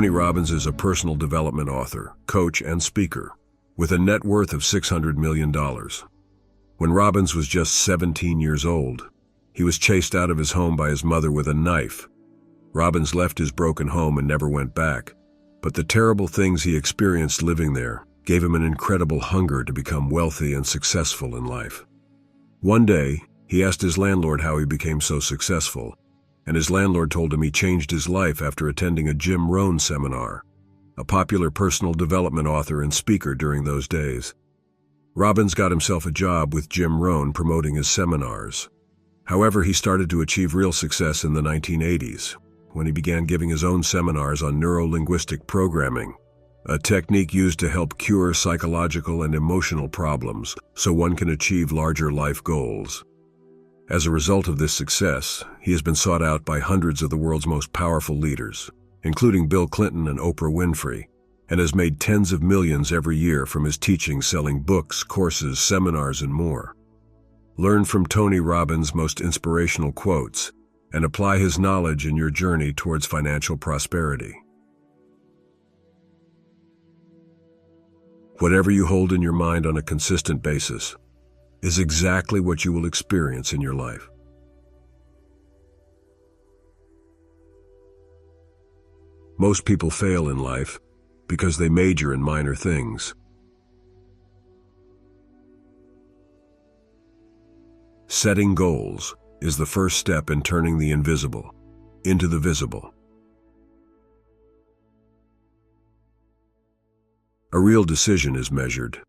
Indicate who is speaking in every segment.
Speaker 1: Tony Robbins is a personal development author, coach, and speaker, with a net worth of $600 million. When Robbins was just 17 years old, he was chased out of his home by his mother with a knife. Robbins left his broken home and never went back, but the terrible things he experienced living there gave him an incredible hunger to become wealthy and successful in life. One day, he asked his landlord how he became so successful, and his landlord told him he changed his life after attending a Jim Rohn seminar, a popular personal development author and speaker during those days. Robbins got himself a job with Jim Rohn promoting his seminars. However, he started to achieve real success in the 1980s, when he began giving his own seminars on neuro-linguistic programming, a technique used to help cure psychological and emotional problems so one can achieve larger life goals. As a result of this success, he has been sought out by hundreds of the world's most powerful leaders, including Bill Clinton and Oprah Winfrey, and has made tens of millions every year from his teachings, selling books, courses, seminars, and more. Learn from Tony Robbins' most inspirational quotes and apply his knowledge in your journey towards financial prosperity. Whatever you hold in your mind on a consistent basis is exactly what you will experience in your life. Most people fail in life because they major in minor things. Setting goals is the first step in turning the invisible into the visible. A real decision is measured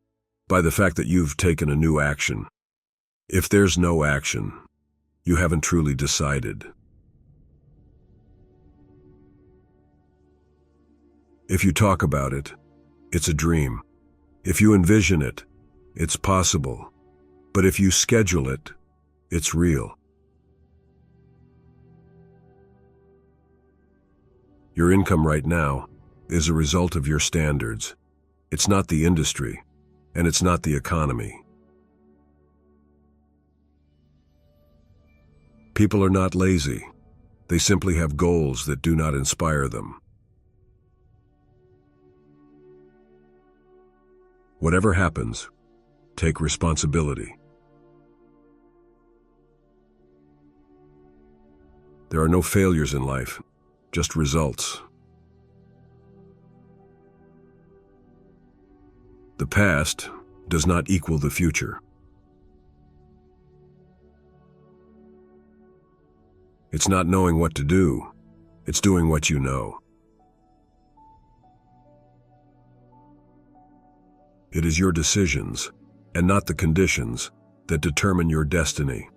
Speaker 1: by the fact that you've taken a new action. If there's no action, you haven't truly decided. If you talk about it, it's a dream. If you envision it, it's possible. But if you schedule it, it's real. Your income right now is a result of your standards. It's not the industry, and it's not the economy. People are not lazy. They simply have goals that do not inspire them. Whatever happens, take responsibility. There are no failures in life, just results. The past does not equal the future. It's not knowing what to do, it's doing what you know. It is your decisions, and not the conditions, that determine your destiny.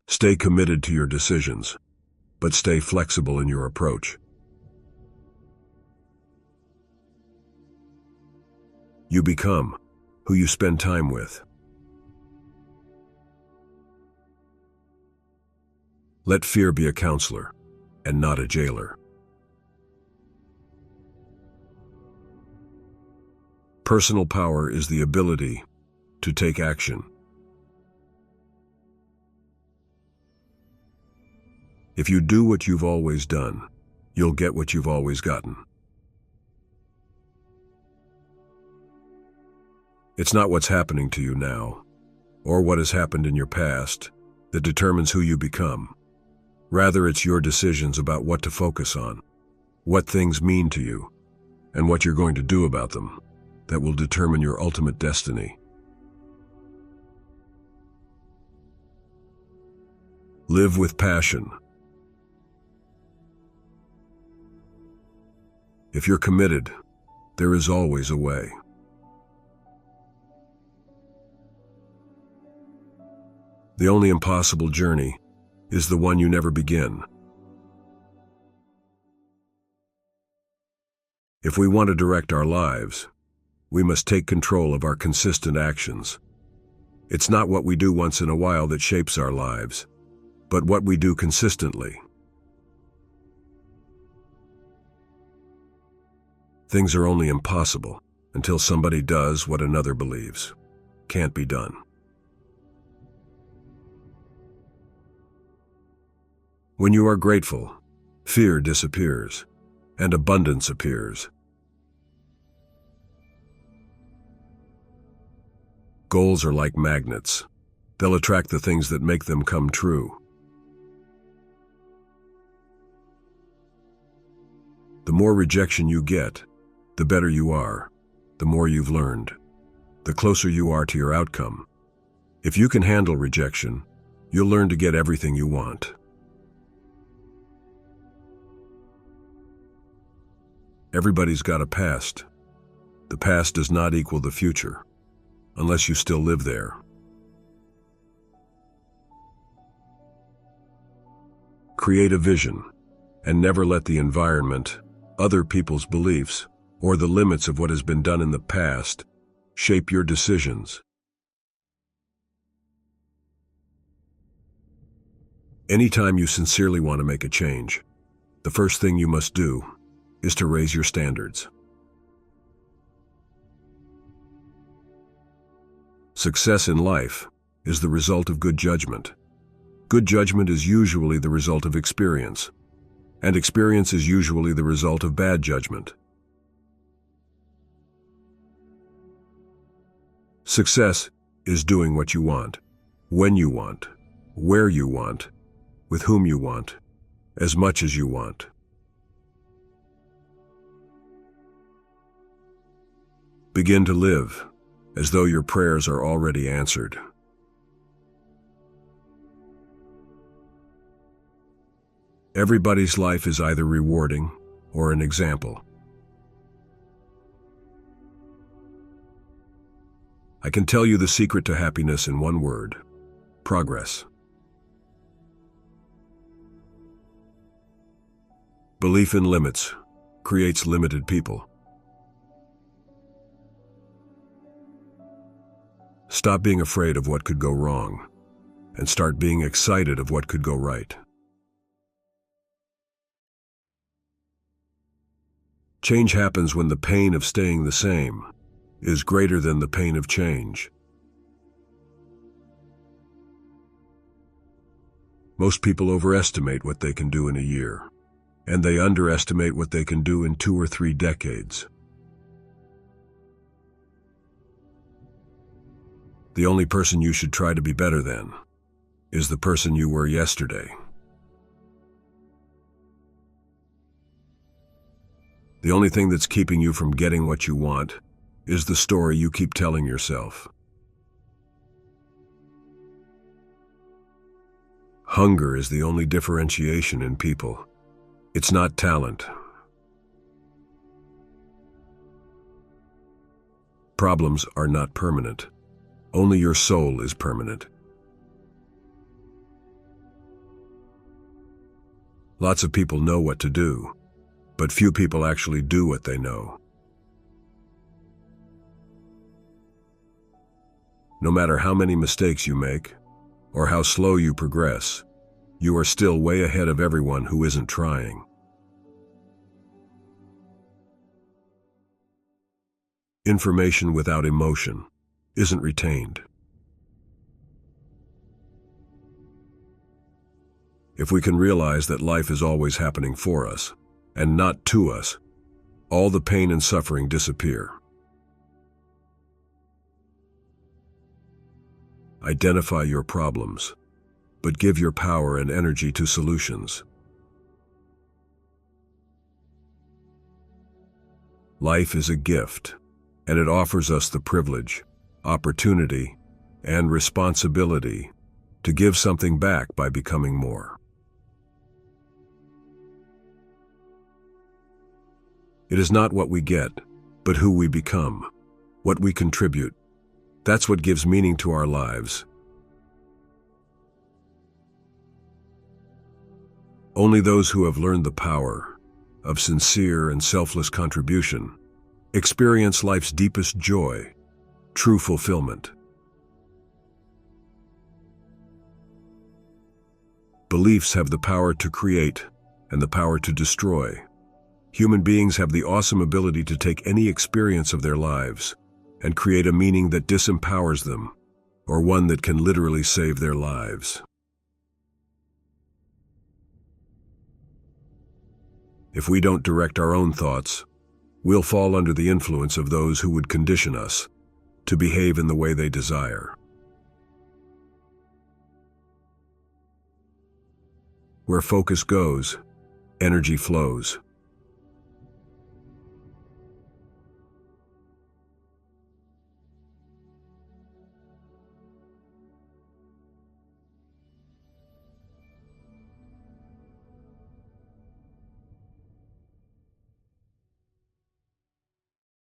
Speaker 1: Stay committed to your decisions, but stay flexible in your approach. You become who you spend time with. Let fear be a counselor and not a jailer. Personal power is the ability to take action. If you do what you've always done, you'll get what you've always gotten. It's not what's happening to you now, or what has happened in your past, that determines who you become. Rather, it's your decisions about what to focus on, what things mean to you, and what you're going to do about them that will determine your ultimate destiny. Live with passion. If you're committed, there is always a way. The only impossible journey is the one you never begin. If we want to direct our lives, we must take control of our consistent actions. It's not what we do once in a while that shapes our lives, but what we do consistently. Things are only impossible until somebody does what another believes can't be done. When you are grateful, fear disappears, and abundance appears. Goals are like magnets. They'll attract the things that make them come true. The more rejection you get, the better you are, the more you've learned, the closer you are to your outcome. If you can handle rejection, you'll learn to get everything you want. Everybody's got a past. The past does not equal the future, unless you still live there. Create a vision, and never let the environment, other people's beliefs, or the limits of what has been done in the past shape your decisions. Anytime you sincerely want to make a change, the first thing you must do is to raise your standards. Success in life is the result of good judgment. Good judgment is usually the result of experience, and experience is usually the result of bad judgment. Success is doing what you want, when you want, where you want, with whom you want, as much as you want. Begin to live as though your prayers are already answered. Everybody's life is either rewarding or an example. I can tell you the secret to happiness in one word: progress. Belief in limits creates limited people. Stop being afraid of what could go wrong, and start being excited of what could go right. Change happens when the pain of staying the same is greater than the pain of change. Most people overestimate what they can do in a year, and they underestimate what they can do in 2 or 3 decades. The only person you should try to be better than is the person you were yesterday. The only thing that's keeping you from getting what you want is the story you keep telling yourself. Hunger is the only differentiation in people. It's not talent. Problems are not permanent. Only your soul is permanent. Lots of people know what to do, but few people actually do what they know. No matter how many mistakes you make, or how slow you progress, you are still way ahead of everyone who isn't trying. Information without emotion isn't retained. If we can realize that life is always happening for us, and not to us, all the pain and suffering disappear. Identify your problems, but give your power and energy to solutions. Life is a gift, and it offers us the privilege, opportunity, and responsibility to give something back by becoming more. It is not what we get, but who we become, what we contribute. That's what gives meaning to our lives. Only those who have learned the power of sincere and selfless contribution experience life's deepest joy, true fulfillment. Beliefs have the power to create and the power to destroy. Human beings have the awesome ability to take any experience of their lives and create a meaning that disempowers them, or one that can literally save their lives. If we don't direct our own thoughts, we'll fall under the influence of those who would condition us to behave in the way they desire. Where focus goes, energy flows.